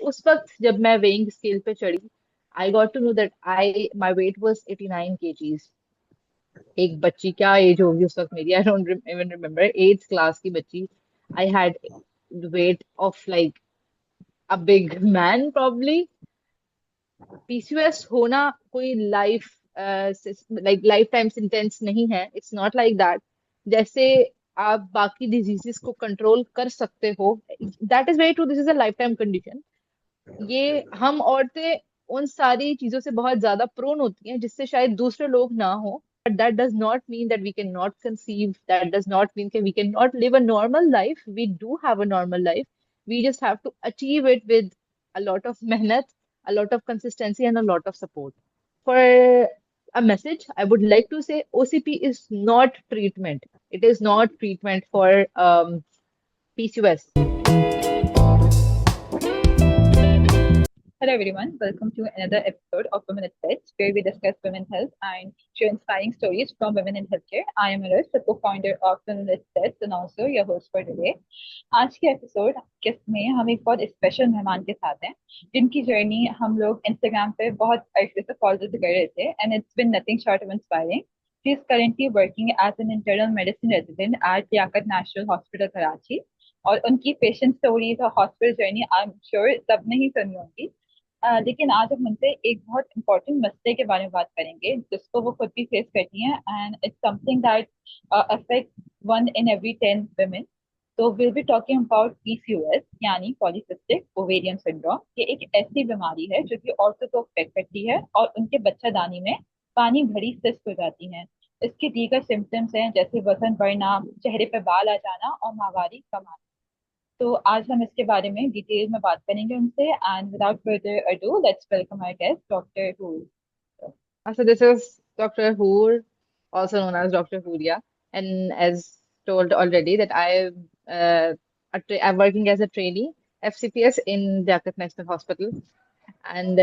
उस वक्त जब मैं वेइंग स्केल पे चढ़ी, I got to know that I my weight was 89 kgs। एक बच्ची, क्या एज होगी उस वक्त मेरी, I don't even remember, 8th class की बच्ची। I had weight of like a big man probably. PCOS होना कोई लाइफ टाइम सेंटेंस नहीं है, इट्स नॉट लाइक दैट। जैसे आप बाकी डिजीजेस को कंट्रोल कर सकते हो, that is very true, this is a life time condition. ये हम औरतें उन सारी चीजों से बहुत ज्यादा प्रोन होती हैं जिससे शायद दूसरे लोग ना हो, but that does not mean that we can not conceive, that does not mean we can not live a normal life. We do have a normal life, we just have to achieve it with a lot of mehnat, a lot of consistency, and a lot of support. For a message, I would like to say OCP is not treatment. It is not treatment for PCOS. Hello everyone, welcome to another episode of Women at Tech, where we discuss women's health and share inspiring stories from women in healthcare. I am Anush, the co-founder of Women at Tech and also your host for today. आज के episode में हम एक बहुत special मेहमान के साथ हैं जिनकी जर्नी हम लोग इंस्टाग्राम पे बहुत अर्से से फॉलो कर रहे थे and it's been nothing short of inspiring. She is currently working as an internal medicine resident at Liaquat national hospital Karachi और उनकी पेशेंट स्टोरीज और hospital journey I am sure सबने ही सुनी होगी. लेकिन आज हम उनसे एक बहुत इंपॉर्टेंट मसले के बारे में बात करेंगे जिसको वो खुद भी फेस करती हैं and it's something that affect 1 in every 10 women. तो will be talking about PCOS यानी पॉलीसिस्टिक ओवेरियन सिंड्रोम. ये एक ऐसी बीमारी है जो कि औरतों को अफेक्ट करती है और उनके बच्चादानी में पानी भरी सिस्ट हो जाती हैं. इसके दीगर सिम्टम्स हैं जैसे वजन बढ़ना, चेहरे पर बाल आ जाना और माहवारी कम आना. तो आज हम इसके बारे में डिटेल में बात करेंगे उनसे and without further ado let's welcome our guest doctor Hoor. So this is Dr. Hoor, also known as Dr. Huria, and as told already that I'm working as a trainee FCPS in Liaquat National Hospital, and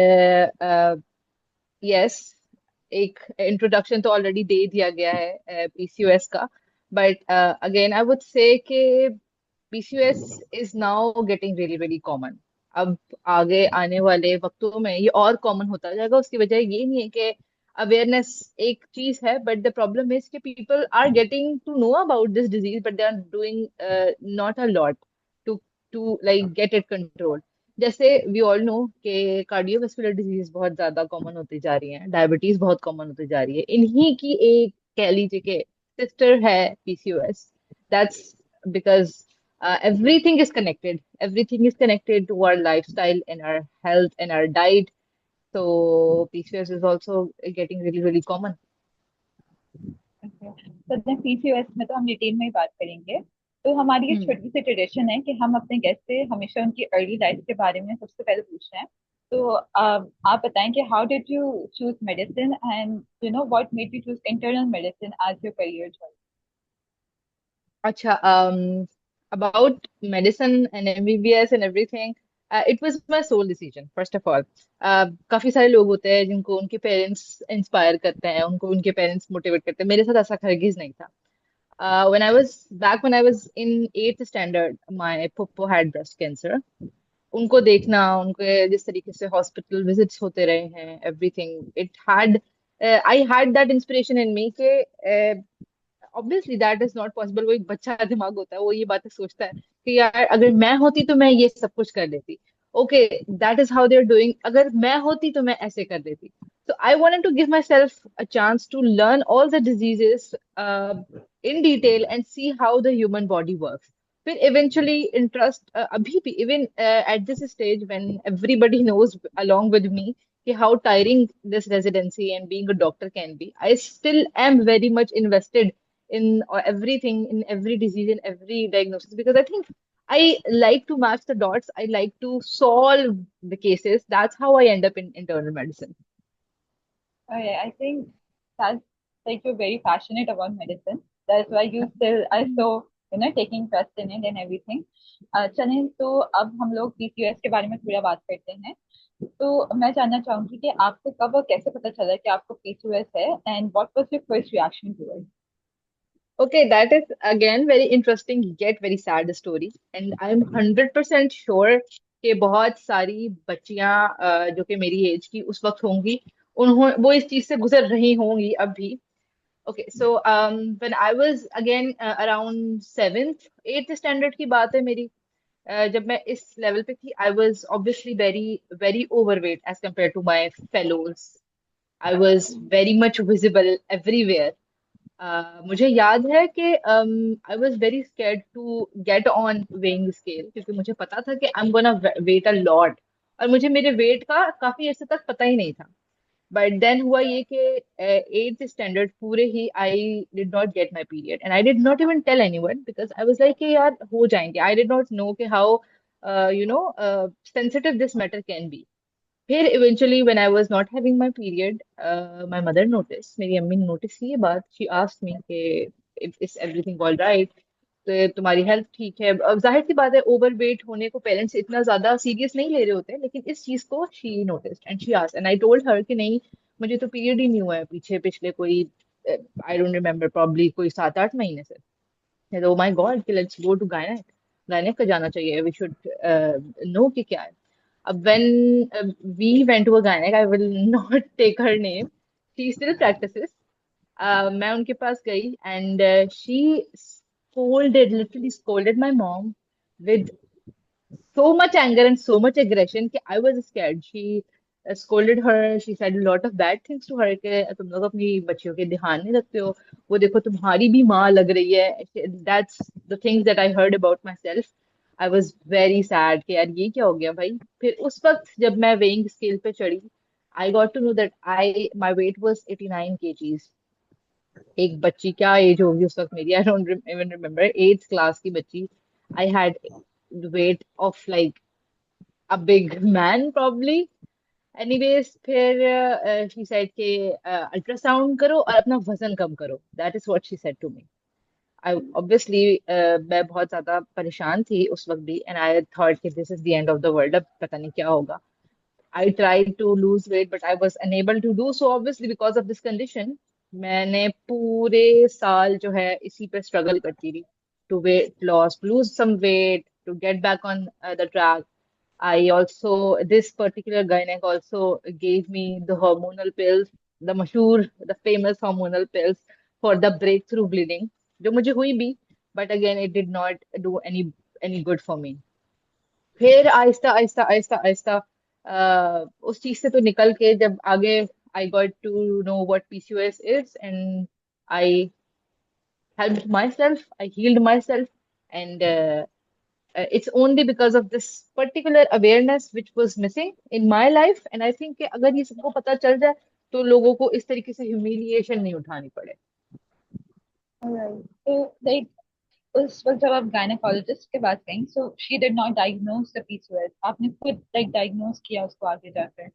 yes, एक introduction तो already दे दिया गया है PCOS का, but again I would say कि PCOS is now getting really really common. अब आगे आने वाले वक्तों में ये और कॉमन होता जाएगा। उसकी वजह ये नहीं है कि अवेयरनेस एक चीज है, बट द प्रॉब्लम इज कि people are getting to know about this disease but they are doing not a lot to to like get it control. जैसे वी ऑल नो कि कार्डियोवास्कुलर डिजीज बहुत ज्यादा common होती जा रही है, diabetes बहुत कॉमन होती जा रही है, इन्हीं की एक कह लीजिए कि सिस्टर है PCOS. That's because everything is connected. Everything is connected to our lifestyle and our health and our diet. So PCOS is also getting really, really common. तो पीसीओएस में तो हम डिटेल में ही बात करेंगे. तो हमारी एक Hmm. छोटी सी ट्रेडिशन है कि हम अपने गेस्ट से हमेशा उनकी अर्ली लाइफ के बारे में सबसे पहले पूछते हैं. तो आप बताएं कि how did you choose medicine and you know what made you choose internal medicine as your career choice. Acha, about medicine and MBBS and everything, it was my sole decision, first of all. काफी सारे लोग होते हैं जिनको उनके parents inspire करते हैं, उनको उनके पेरेंट्स मोटिवेट करते हैं। मेरे साथ ऐसा हरगिज नहीं था। When I was in 8th standard, my puppo had breast cancer. उनको देखना, उनके जिस तरीके से हॉस्पिटल विजिट्स होते रहे हैं, everything it had, I had that inspiration in me के obviously that is not possible. वो एक बच्चा दिमाग होता है, वो ये बातें सोचता है कि यार अगर मैं होती तो मैं ये सब कुछ कर लेती। Okay, that is how they are doing, अगर मैं होती तो मैं ऐसे कर देती। So I wanted to give myself a chance to learn all the diseases in detail and see how the human body works. फिर eventually interest अभी भी even at this stage when everybody knows along with me कि how tiring this residency and being a doctor can be, I still am very much invested in everything, in every disease, in every diagnosis, because I think I like to match the dots. I like to solve the cases. That's how I end up in internal medicine. Okay, I think that's like you're very passionate about medicine. That's why you still are so taking interest in it and everything. चलें तो अब हम लोग PCOS के बारे में थोड़ा बात करते हैं. तो मैं जानना चाहूंगी कि आपको कब और कैसे पता चला कि आपको पीसीओएस है and what was your first reaction to it. Okay, that is again very interesting yet very sad story. And I'm 100% sure कि बहुत सारी बच्चियां जो कि मेरी एज की उस वक्त होंगी, उन्हों वो इस चीज से गुजर रही होंगी अब भी। Okay, so when I was again around seventh eighth standard की बात है मेरी। जब मैं इस लेवल पे थी, I was obviously very very overweight as compare to my fellows. I was very much visible everywhere. मुझे याद है कि I was very scared to get on weighing scale, क्योंकि मुझे पता था कि I am gonna weight a lot, और मुझे मेरे वेट का काफी ऐसे तक पता ही नहीं था। बट देन हुआ ये कि एट्थ स्टैंडर्ड पूरे ही I did not get my period, and I did not even tell anyone, because I was like कि यार हो जाएंगे। आई डिड नॉट नो कि how you know sensitive this matter can be. फिर eventually when I was not having my period, my mother notice, मेरी अम्मी ने notice की ये बात। शी आस्क्ड मी कि इज एवरीथिंग ऑल राइट, तो तुम्हारी हेल्थ ठीक है? अब जाहिर सी बात है, ओवर वेट होने को पेरेंट्स इतना ज्यादा सीरियस नहीं ले रहे होते, लेकिन इस चीज को she noticed and she asked, and I told her कि नहीं, मुझे तो पीरियड ही नहीं हुआ है पीछे पिछले कोई, आई डोंट रिमेम्बर, प्रॉब्ली कोई 7-8 महीने से। तो माय गॉड, कि लेट्स गो टू गायनेक, गायनेक का जाना चाहिए, वी शुड नो कि क्या है। when we went to a gynec, I will not take her name. She still practices. मैं उनके पास गई, and she scolded, literally scolded my mom with so much anger and so much aggression कि I was scared. She scolded her. She said a lot of bad things to her कि तुम लोग अपनी बच्चियों के ध्यान नहीं रखते हो, वो देखो तुम्हारी भी माँ लग रही है। That's the things that I heard about myself. I was very sad कि यार ये क्या हो गया भाई। फिर उस वक्त जब मैं weighing scale पे चढ़ी, I got to know that my weight was 89 kgs. एक बच्ची, क्या एज होगी उस वक्त मेरी, I don't even remember, eighth class की बच्ची। I had weight of like a big man probably. Anyways, फिर she said कि अल्ट्रासाउंड करो और अपना वजन कम करो, that is what she said to me. I obviously मैं बहुत ज्यादा परेशान थी उस वक्त भी, and I thought कि this is the end of the world, अब पता नहीं क्या होगा। I tried to lose weight, but I was unable to do so, obviously because of this condition. मैंने पूरे साल जो है इसी पे स्ट्रगल करती रही, to weight loss, to lose some weight, to get back on the track. I also, this particular gynec also gave me the hormonal pills, the mashhoor, the famous hormonal pills for the breakthrough bleeding, जो मुझे हुई भी, but again it did not do any good for me. फिर आहिस्ता आहिस्ता आहिस्ता आहिस्ता उस चीज से तो निकल के जब आगे I got to know what PCOS is, and I helped myself, I healed myself, and it's only because of this particular awareness which was missing in my life. And I think कि अगर ये सबको पता चल जाए तो लोगों को इस तरीके से ह्यूमिलिएशन नहीं उठानी पड़े। Alright. So, like, उस वक्त जब आप गायनेकोलॉजिस्ट के पास गई, so she did not diagnose the PCOS. आपने खुद like diagnose किया उसको आगे जाकर?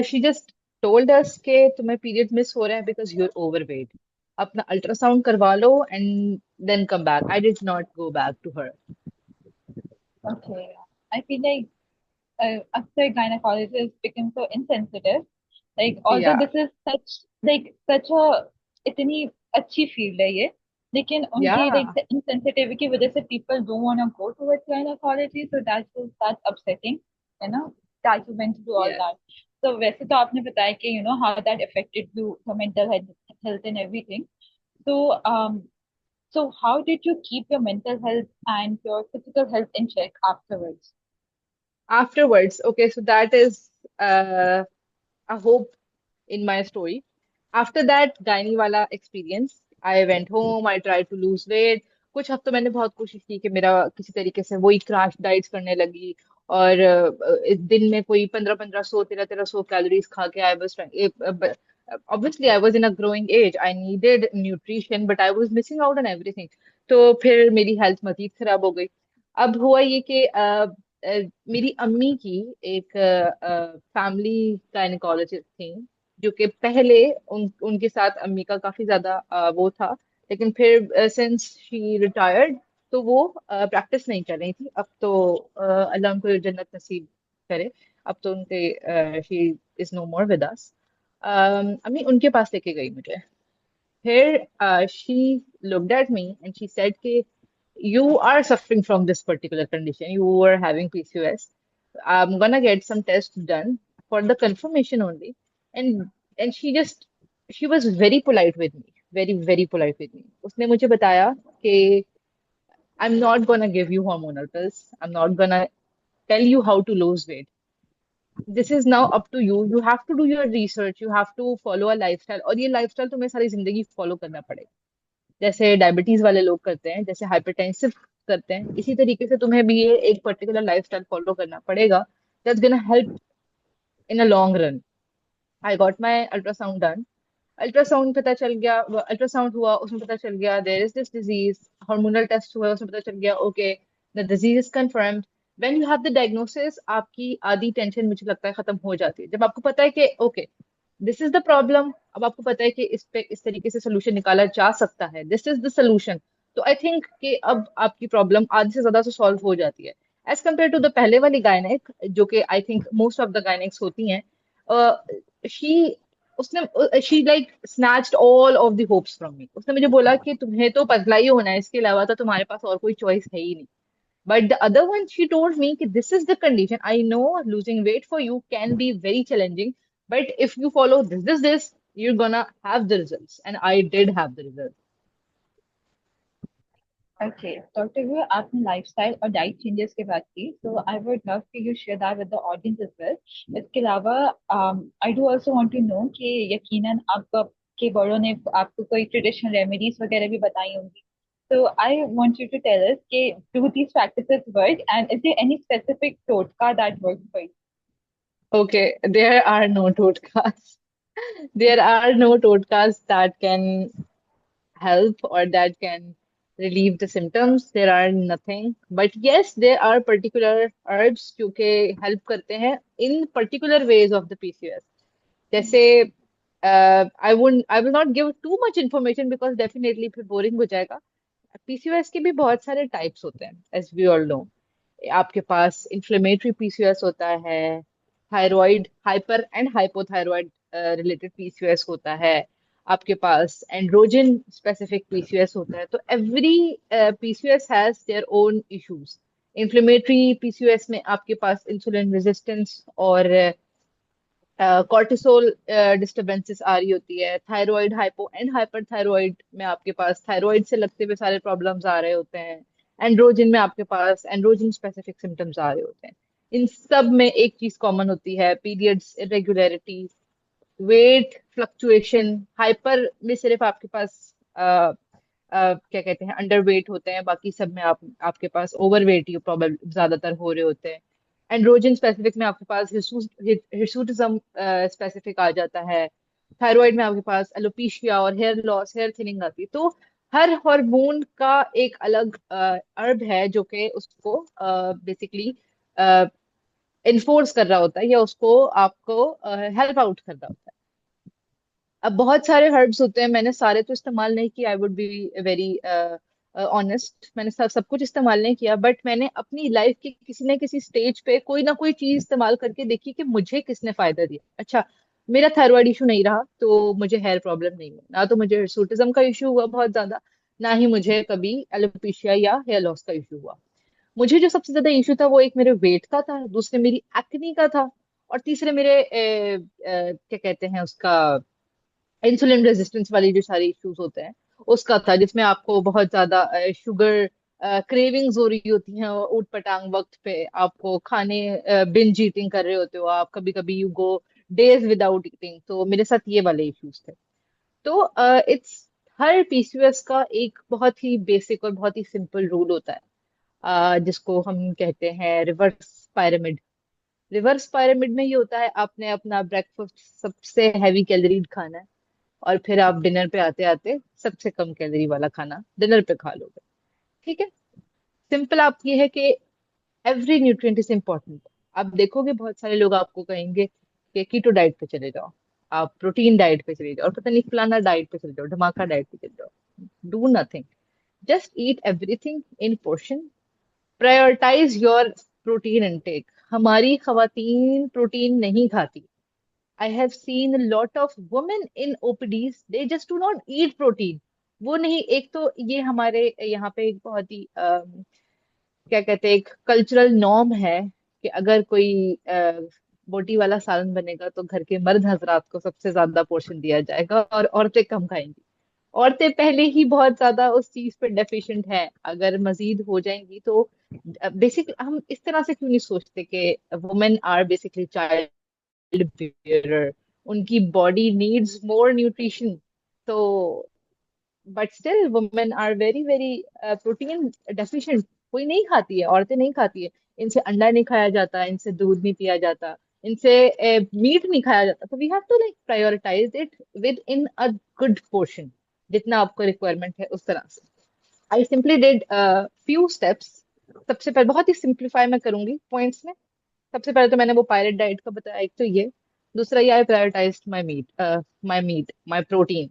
शी जस्ट टोल्ड अस कि तुम्हें पीरियड मिस हो रहा है बिकॉज यूर ओवरवेट, अपना अल्ट्रासाउंड करवा लो and then come back. I did not go back to her. Okay. I feel like after gynecologists become so insensitive, like या although this is such a इतनी अच्छी field है ये, लेकिन या उनकी like insensitivity की वजह से people don't want to go towards gynecology, so that's upsetting, you know, that you went through all yes. that. So वैसे तो आपने बताया कि you know how that affected you, your mental health and everything. So so how did you keep your mental health and your physical health in check afterwards? Afterwards, okay, so that is a hope in my story. After that gynae वाला experience, I went home, I tried to lose weight. कुछ हफ्तों मैंने बहुत कोशिश की कि मेरा किसी तरीके से वही क्रैश डाइट्स करने लगी, और दिन में कोई 1500 1300 कैलोरीज खा के, I was obviously I was in a growing age, I needed nutrition, but I was missing out on everything. तो फिर मेरी हेल्थ मजीद खराब हो गई। अब हुआ ये कि मेरी अम्मी की एक फैमिली गायनेकोलॉजिस्ट थी, जो कि पहले उनके साथ अम्मी का काफी ज्यादा वो था, लेकिन फिर सिंस शी रिटायर्ड तो वो प्रैक्टिस नहीं कर रही थी। अब तो अल्लाह उनको जन्नत नसीब करे। अब तो उनके she is no more with us. अम्मी उनके पास लेके गई मुझे। फिर she looked at me and she said कि you are suffering from this particular condition, you were having PCOS, I'm gonna get some tests done for the confirmation only. And she was very polite with me, very polite with me. उसने मुझे बताया कि I'm not gonna give you hormonal pills. I'm not gonna tell you how to lose weight. This is now up to you. You have to do your research. You have to follow a lifestyle. और ये lifestyle तुम्हें सारी जिंदगी follow करना पड़ेगा. जैसे diabetes वाले लोग करते हैं, जैसे हाइपरटेंसिव करते हैं, इसी तरीके से तुम्हें भी ये एक पर्टिकुलर लाइफस्टाइल फॉलो करना पड़ेगा. That's gonna help in a long run. I got my ultrasound done. Ultrasound पता चल गया, अल्ट्रासाउंड हुआ, उसमें पता चल गया there is this disease. Hormonal test हुआ, उसमें पता चल गया okay the disease is confirmed. When you have the diagnosis, आपकी आधी टेंशन मुझे लगता है खत्म हो जाती है, जब आपको पता है कि okay this is the problem. अब आपको पता है कि इस पे इस तरीके से सोल्यूशन निकाला जा सकता है, दिस इज द सोल्यूशन. तो आई थिंक कि अब आपकी प्रॉब्लम आधी से ज्यादा से सॉल्व हो जाती है एज कम्पेयर टू द पहले वाली गायनेक, जो कि I think most of the gynaes होती हैं. शी उसने she like snatched all of the hopes from me. उसने मुझे बोला कि तुम्हें तो पतला ही होना है, इसके अलावा तो तुम्हारे पास और कोई चॉइस है ही नहीं. But the other one, she told me that this is the condition. I know losing weight for you can be very challenging, but if you follow this, you're gonna have the results. And I did have the results. Okay, Dr. Gu, आपने lifestyle और diet changes की बात की, so I would love for you share that with the audience as well. इसके अलावा I do also want to know कि यकीनन आपके बड़ों ने आपको कोई ट्रेडिशनल रेमेडीज वगैरह भी बताई होंगी. So I want you to tell us कि do these practices work and is there any specific totka that works for you? Okay, there are no totkas. There are no totkas that can help or that can relieve the symptoms. There are nothing. But yes, there are particular herbs जो कि help करते हैं in particular ways of the PCOS. जैसे I will not give too much information because definitely फिर boring हो जाएगा. PCOS के भी बहुत सारे टाइप्स होते हैं एज वी ऑल नो. आपके पास इन्फ्लेमेटरी पीसीओएस होता है, thyroid hyper and hypothyroid related PCOS होता है, आपके पास एंड्रोजन स्पेसिफिक पीसीओएस होता है. तो every PCOS has their own issues. Inflammatory PCOS में आपके पास इंसुलिन रेजिस्टेंस और कॉर्टिसोल डिस्टरबेंसेस आ रही होती है. Thyroid hypo and hyper thyroid में आपके पास थायराइड से लगते हुए सारे प्रॉब्लम्स आ रहे होते हैं. एंड्रोजन में आपके पास एंड्रोजन स्पेसिफिक सिम्टम्स आ रहे होते हैं. इन सब में एक चीज कॉमन होती है, periods irregularity, weight fluctuation. Hyper में सिर्फ आपके पास क्या कहते हैं अंडर वेट होते हैं, बाकी सब में आपके पास ओवर वेट ही प्रॉब्लम ज्यादातर हो रहे होते हैं. एंड्रोजन स्पेसिफिक में आपके पास हिर्सुटिज्म स्पेसिफिक आ जाता है. थायराइड में आपके पास एलोपेशिया और हेयर लॉस, हेयर थिनिंग आती है. तो हर हार्मोन का एक अलग अर्ब है जो कि उसको बेसिकली इन्फोर्स कर रहा होता है या उसको आपको हेल्प आउट कर रहा होता है. अब बहुत सारे हर्ब्स होते हैं, मैंने सारे तो इस्तेमाल नहीं किया. I would be very honest, मैंने सब कुछ इस्तेमाल नहीं किया, बट मैंने अपनी लाइफ के किसी न किसी स्टेज पे कोई ना कोई चीज इस्तेमाल करके देखी कि मुझे किसने फायदा दिया. अच्छा, मेरा थायराइड इशू नहीं रहा तो मुझे हेयर प्रॉब्लम नहीं हुआ, ना तो मुझे हिर्सुटिज्म का इशू हुआ बहुत ज्यादा, ना ही मुझे कभी एलोपेशिया या हेयर लॉस का इशू हुआ. मुझे जो सबसे ज्यादा इशू था वो एक मेरे वेट का था, दूसरे मेरी एक्ने का था, और तीसरे मेरे क्या कहते हैं उसका इंसुलिन रेजिस्टेंस वाली जो सारी इश्यूज होते हैं उसका था, जिसमें आपको बहुत ज्यादा शुगर क्रेविंग्स हो रही होती हैं ऊट पटांग वक्त पे. आपको खाने बिंज ईटिंग कर रहे होते हो आप, कभी कभी you go days without eating. तो मेरे साथ ये वाले इश्यूज थे. तो इट्स हर पीसीओएस का एक बहुत ही बेसिक और बहुत ही सिंपल रूल होता है, जिसको हम कहते हैं रिवर्स पायरामिड. रिवर्स पायरामिड में ये होता है आपने अपना ब्रेकफास्ट सबसे हैवी कैलोरी खाना है, और फिर आप डिनर पे आते आते सबसे कम कैलोरी वाला खाना डिनर पे खा लोगे. ठीक है. सिंपल आप ये है कि एवरी न्यूट्रिएंट इज इम्पोर्टेंट. आप देखोगे बहुत सारे लोग आपको कहेंगे कि कीटो डाइट पे चले जाओ, आप प्रोटीन डाइट पे चले जाओ, और पता नहीं फलाना डाइट पे चले जाओ, धमाका डाइट पे चले जाओ. Do nothing, just eat everything in portion. Prioritise your protein intake. हमारी खवातीन प्रोटीन नहीं खाती. I have seen a lot of women in OPDs, they just do not eat protein. वो नहीं, एक तो ये हमारे यहाँ पे एक बहुत ही क्या कहते हैं एक कल्चरल नॉर्म है कि अगर कोई बोटी वाला सालन बनेगा तो घर के मर्द हजरात को सबसे ज्यादा पोर्शन दिया जाएगा और औरतें कम खाएंगी। औरतें पहले ही बहुत ज्यादा उस चीज पे डेफिशिएंट हैं, अगर मजीद हो जाएंगी तो बेसिक हम इस तरह से क्यों नहीं सोचते कि women are basically child bearer, उनकी बॉडी नीड्स मोर न्यूट्रिशन। तो but still women are very very protein deficient. कोई नहीं खाती है, औरतें नहीं खाती है। इनसे अंडा नहीं खाया जाता, इनसे दूध नहीं पिया जाता, इनसे मीट नहीं खाया जाता। तो we have to like prioritise it within a good portion, जितना आपको रिक्वायरमेंट है उस तरह से। I simply did few steps. सबसे पहले बहुत ही सिंप्लीफाई मैं करूंगी पॉइंट्स में। सबसे पहले तो मैंने वो पायलट डाइट का बताया, एक तो ये। दूसरा ये, आई प्रायोरिटाइज माई प्रोटीन।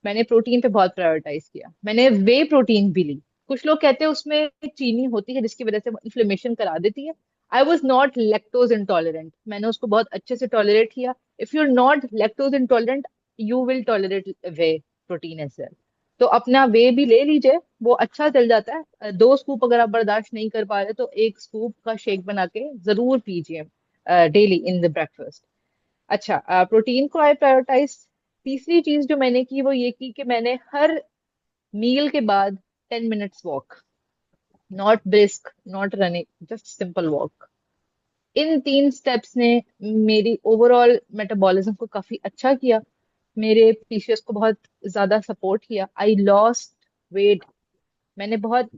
मैंने प्रोटीन पे बहुत प्रायोरिटाइज किया। मैंने वे प्रोटीन भी ली। कुछ लोग कहते हैं उसमें चीनी होती है जिसकी वजह से वो इन्फ्लेमेशन करा देती है। I was not lactose intolerant, मैंने उसको बहुत अच्छे से टॉलरेट किया। If you are not lactose intolerant, you will tolerate whey protein as well. तो अपना वे भी ले लीजिए, वो अच्छा चल जाता है। 2 स्कूप अगर आप बर्दाश्त नहीं कर पा रहे तो 1 स्कूप का शेक बना के जरूर पीजिए डेली इन द ब्रेकफास्ट। अच्छा, प्रोटीन को आई प्रायोरिटाइज। तीसरी चीज जो मैंने की वो ये की कि मैंने हर मील के बाद 10 minutes walk. Not brisk, not running, just simple walk. In 3 steps ने मेरी ओवरऑल मेटाबॉलिज्म को काफी अच्छा किया, मेरे पीसीओएस को बहुत ज्यादा सपोर्ट किया। I lost weight. मैंने बहुत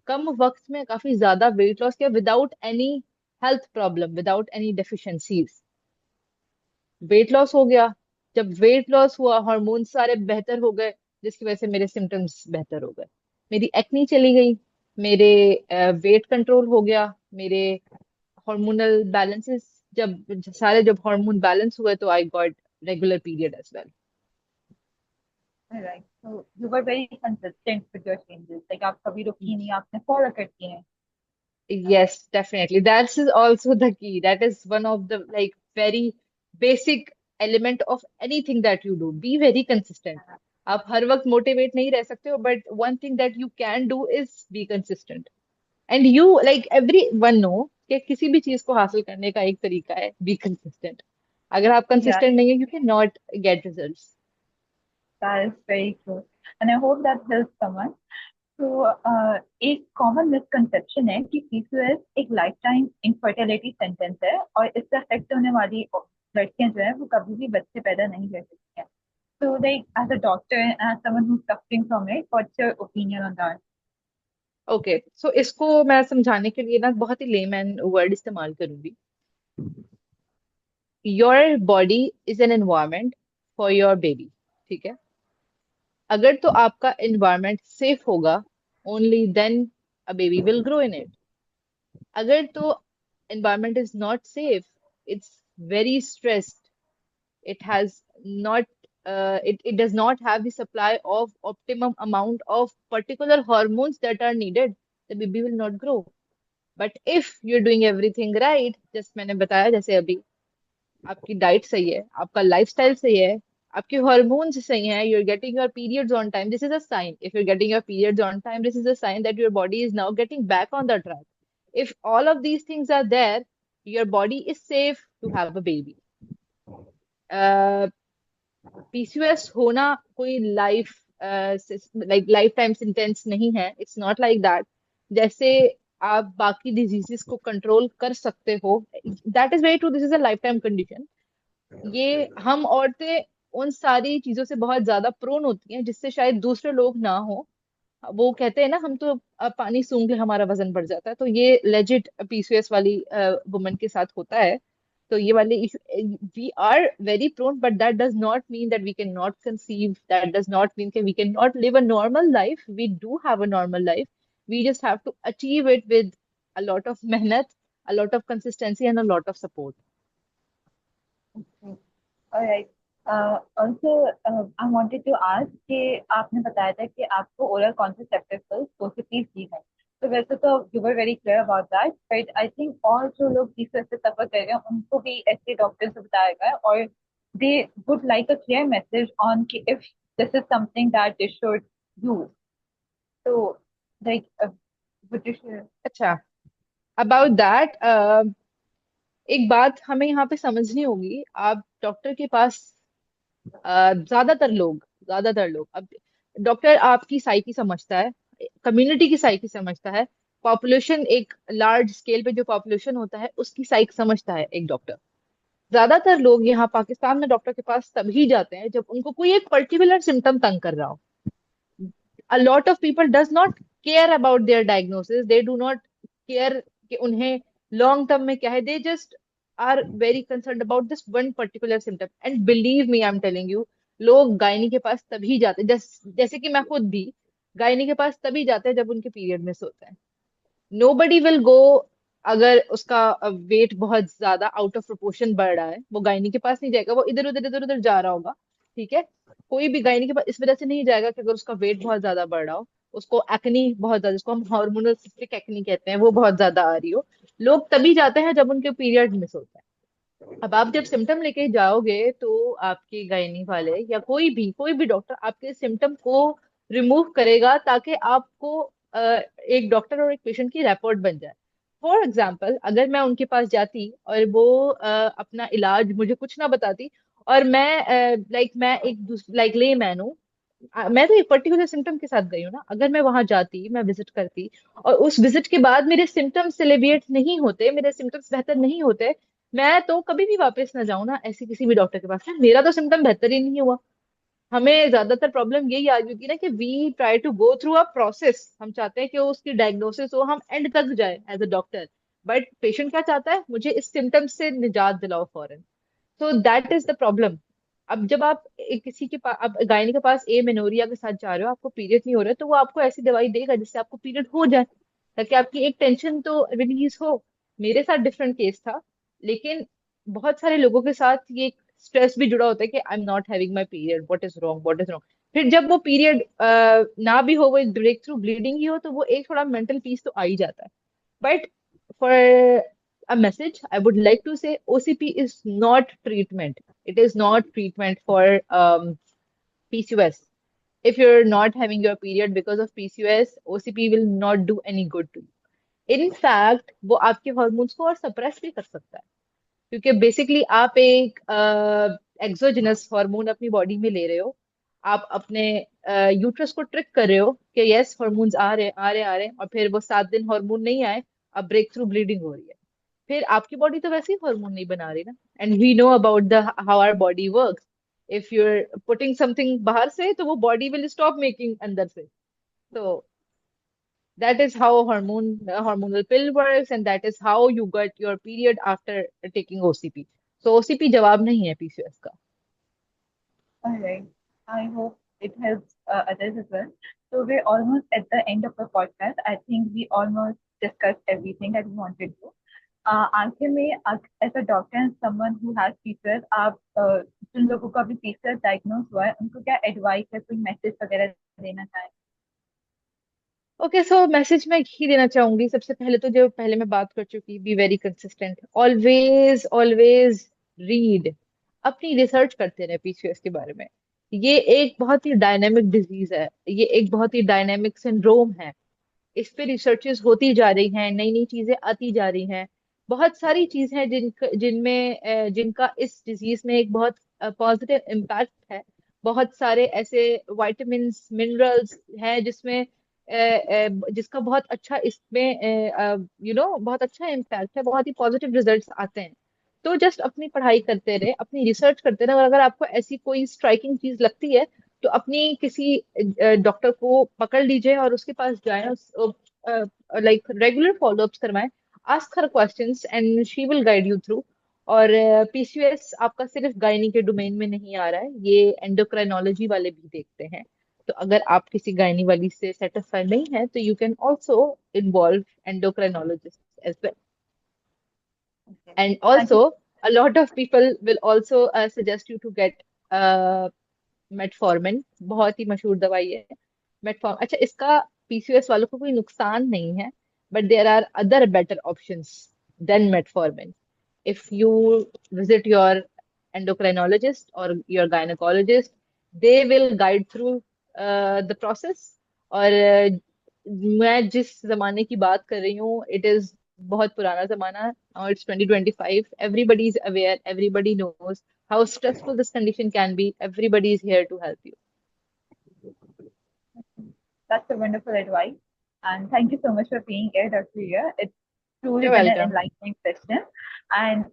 कम वक्त में काफी ज्यादा वेट लॉस किया without any health problem, without any deficiencies. Weight loss हो गया। जब वेट लॉस हुआ, हार्मोन सारे बेहतर हो गए, जिसकी वजह से मेरे सिम्टम्स बेहतर हो गए। मेरी एक्नी चली गई, मेरे वेट कंट्रोल हो गया, मेरे हार्मोनल बैलेंसेस, जब हार्मोन बैलेंस हुए तो I got regular period as well. Right. So you were very consistent with your changes. Like आप कभी रुकी नहीं, आपने फॉलो करती हैं. Yes, definitely. That is also the key. That is one of the like very basic element of anything that you do. Be very consistent. आप हर वक्त motivate नहीं रह सकते हो, but one thing that you can do is be consistent. And you like everyone know कि किसी भी चीज को हासिल करने का एक तरीका है, बी कंसिस्टेंट। अगर आप Yeah, कंसिस्टेंट नहीं है, you can not gate results. that is very true. And I hope that helps someone. तो एक कॉमन मिसकंसेप्शन है कि पीसीओएस एक लाइफ टाइम इनफर्टिलिटी सेंटेंस है और इससे अफेक्ट होने वाली लड़कियां जो है वो कभी भी बच्चे पैदा नहीं कर सकती हैं. So like as a doctor and as someone who's suffering from it, what's your opinion on that? Okay, so इसको मैं समझाने के लिए ना बहुत ही लेमैन वर्ड इस्तेमाल करूंगी। Your body is an environment for your baby. ठीक है? अगर तो आपका एनवायरमेंट सेफ होगा, only then a baby will grow in it. अगर तो environment is not safe, it's very stressed, it has not it does not have the supply of optimum amount of particular hormones that are needed, the baby will not grow. But if you're doing everything right, just मैंने बताया जैसे अभी, आपकी diet सही है, आपका lifestyle सही है, आपके हॉर्मोन्स सही हैं, you are getting your periods on time, this is a sign. If you are getting your periods on time, this is a sign that your body is now getting back on the track. if all of these things are there, your body is safe to have a baby. PCOS होना कोई life time sentence नहीं है, it's not like that. जैसे आप बाकी diseases को control कर सकते हो, that is very true, this is a life time condition. ये हम औरतें उन सारी चीजों से बहुत ज्यादा प्रोन होती हैं जिससे शायद दूसरे लोग ना हो। वो कहते हैं ना, हम तो पानी सूंघ के हमारा वजन बढ़ जाता है, तो ये लेजिट पीसीओएस वाली वुमन के साथ होता है। तो ये वाले issue, we are very prone, but that does not mean that we can not conceive, that does not mean कि we can not live a normal life. We do have a normal life, we just have to achieve it with a lot of मेहनत, a lot of consistency and a lot of support. Okay. All right. Also, I wanted to ask कि आपने बताया था कि आपको oral contraceptive pills OCPs दी है. तो वैसे तो you were very clear about that, but I think और जो लोग PCOS से सफर कर रहे हैं उनको भी ऐसे डॉक्टर से बताया गया है और they would like a clear message on कि if this is something that they should use. So like would you share? अच्छा, अबाउट दैट, एक बात हमें यहाँ पे समझनी होगी। आप डॉक्टर के पास, ज्यादातर लोग अब, डॉक्टर आपकी साइकी समझता है, कम्युनिटी की साइकी समझता है, पॉपुलेशन, एक लार्ज स्केल पे जो पॉपुलेशन होता है उसकी साइक समझता है एक डॉक्टर। ज्यादातर लोग यहाँ पाकिस्तान में डॉक्टर के पास तभी जाते हैं जब उनको कोई एक पर्टिकुलर सिम्टम तंग कर रहा हो। a lot of people does not care about their diagnosis, they do not care कि उन्हें लॉन्ग टर्म में क्या है, they just are very concerned about this one particular symptom, and believe me I'm telling you, लोग gynae के पास तभी जाते हैं, जैसे कि मैं खुद भी गायनी के पास तभी जाते हैं जब उनके पीरियड मिस होते हैं। नोबडी विल गो, अगर उसका वेट बहुत ज्यादा आउट ऑफ प्रोपोर्शन बढ़ रहा है, वो गायनी के पास नहीं जाएगा, वो इधर उधर जा रहा होगा। ठीक है, कोई भी गायनी के पास इस वजह से नहीं जाएगा कि अगर उसका वेट बहुत ज्यादा बढ़ रहा हो, उसको एक्नी बहुत ज्यादा, जिसको हम हार्मोनल सिस्टिक एक्नी कहते हैं, वो बहुत ज्यादा आ रही हो, लोग तभी जाते हैं जब उनके पीरियड मिस होता है। अब आप जब सिम्टम लेके जाओगे तो आपके गायनी वाले या कोई भी डॉक्टर आपके सिम्टम को रिमूव करेगा, ताकि आपको एक डॉक्टर और एक पेशेंट की रैपोर्ट बन जाए। फॉर एग्जाम्पल, अगर मैं उनके पास जाती और वो अपना इलाज मुझे कुछ ना बताती, और मैं मैं एक लाइक ले मैन हूँ, मैं तो एक पर्टिकुलर सिम्टम के साथ गई हूँ ना, अगर मैं वहां जाती, मैं विजिट करती, और उस विजिट के बाद मेरे सिम्टम्स एलिविएट नहीं होते, मेरे सिम्टम्स बेहतर नहीं होते, मैं तो कभी भी वापस ना जाऊं ना ऐसी किसी भी डॉक्टर के पास। "यार, मेरा तो सिम्टम बेहतर ही नहीं हुआ"। हमें ज्यादातर प्रॉब्लम यही आ जाती है ना कि we try to go through a process, हम चाहते हैं कि उसकी डायग्नोसिस हो, हम एंड तक जाए as a doctor, but patient क्या चाहता है, मुझे इस सिम्टम से निजात दिलाओ फौरन। तो दैट इज द प्रॉब्लम। अब जब आप किसी के पास, अब गायनी के पास ए मेनोरिया के साथ जा रहे हो, आपको पीरियड नहीं हो रहा है, तो वो आपको ऐसी दवाई देगा जिससे आपको पीरियड हो जाए, ताकि आपकी एक टेंशन तो रिलीज हो। मेरे साथ डिफरेंट केस था, लेकिन बहुत सारे लोगों के साथ ये स्ट्रेस भी जुड़ा होता है कि I am not having my period, what is wrong. फिर जब वो पीरियड ना भी हो, वो ब्रेक थ्रू ब्लीडिंग ही हो, तो वो एक थोड़ा मेंटल पीस तो आ ही जाता है। But for a message, I would like to say OCP is not treatment. It is not treatment for PCOS. If you're not having your period because of PCOS, OCP will not do any good to you. In fact, वो आपके hormones को और suppress भी कर सकता है, क्योंकि basically आप एक एक्सोजिनस हार्मोन अपनी बॉडी में ले रहे हो। आप अपने यूट्रस को ट्रिक कर रहे हो कि यस हार्मोन्स आ रहे हैं, और फिर वो 7 दिन हार्मोन नहीं आए, अब ब्रेक थ्रू ब्लीडिंग हो रही है। फिर आपकी बॉडी तो वैसे ही हार्मोन नहीं बना रही ना, and we know about the how our body works. If you are putting something बाहर से, तो वो बॉडी विल स्टॉप मेकिंग अंदर से। तो that is how hormonal pill works, and that is how you get your period after taking OCP. So OCP जवाब नहीं है PCOS का। All right. I hope it helps others as well. So we're almost at the end of the podcast. I think we almost discussed everything that we wanted to. आखिर में as a doctor and someone who has PCOS, आप जिन लोगों को अभी PCOS diagnose हुआ है उनको क्या एडवाइस है, कोई मैसेज वगैरह देना चाहें? ओके, सो मैसेज मैं यही देना चाहूंगी। सबसे पहले तो जो पहले मैं बात कर चुकी, be very consistent, always always read, अपनी रिसर्च करते रहे पीसीओएस के बारे में। ये एक बहुत ही डायनेमिक डिजीज है, ये एक बहुत ही डायनेमिक सिंड्रोम है। इस पे रिसर्चेस होती जा रही हैं, नई नई चीजें आती जा रही हैं। बहुत सारी चीजें हैं जिनका इस डिजीज में एक बहुत पॉजिटिव इम्पैक्ट है। बहुत सारे ऐसे विटामिन मिनरल्स हैं जिसमें जिसका बहुत अच्छा इसमें बहुत अच्छा इम्पैक्ट है, बहुत ही पॉजिटिव रिजल्ट्स आते हैं। तो जस्ट अपनी पढ़ाई करते रहे, अपनी रिसर्च करते रहे, और अगर आपको ऐसी कोई स्ट्राइकिंग चीज लगती है, तो अपनी किसी डॉक्टर को पकड़ लीजिए और उसके पास जाएं, लाइक रेगुलर फॉलोअप्स करवाएं, ask her questions and she will guide you through. और पीसीओएस आपका सिर्फ गायनी के डोमेन में नहीं आ रहा है, ये एंडोक्राइनोलॉजी वाले भी देखते हैं। तो अगर आप किसी गायनी वाली से सेटिस्फाइड नहीं है, तो you can also involve endocrinologist as well. Okay. And Thank you. also, a lot of people will also suggest you to get uh, metformin, बहुत ही मशहूर दवाई है मेटफॉर्म। अच्छा, इसका पीसीओएस वालों को कोई नुकसान नहीं है, but there are other better options than metformin. If you visit your endocrinologist or your gynecologist, they will guide through the process। और मैं जिस जमाने की बात कर रही हूँ, इट इज बहुत पुराना जमाना. Now it's 2025. Everybody is aware. Everybody knows how stressful this condition can be. Everybody is here to help you. That's a wonderful advice. And thank you so much for being here, Dr. Ria. It's truly You're been an welcome. enlightening session. And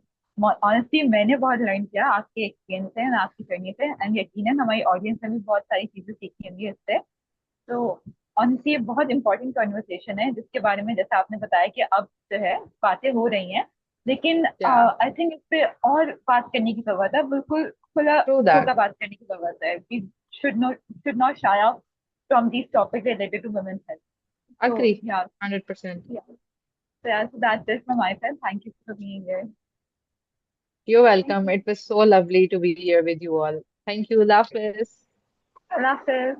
honestly मैंने बहुत learn किया आपके experience से and आपकी journey से and यकीनन हमारी audience ने भी बहुत सारी चीजें सीखी होंगी इससे. तो ऑनेस्टली ये बहुत इंपॉर्टेंट कॉन्वर्सेशन है जिसके बारे में जैसे आपने बताया कि अब जो है बातें हो रही हैं, लेकिन Yeah, आई थिंक इस पे और बात करने की जरूरत है. बिल्कुल खुला true खुला that. बात करने की जरूरत है. We should not shy off from these topic related to women's health. So Agree. yeah, 100%. yeah. So yeah, so that's it from my side. Thank you for being here. You're Thank welcome. you. It was so lovely to be here with you all. Thank you. Love this. Allah Hafiz.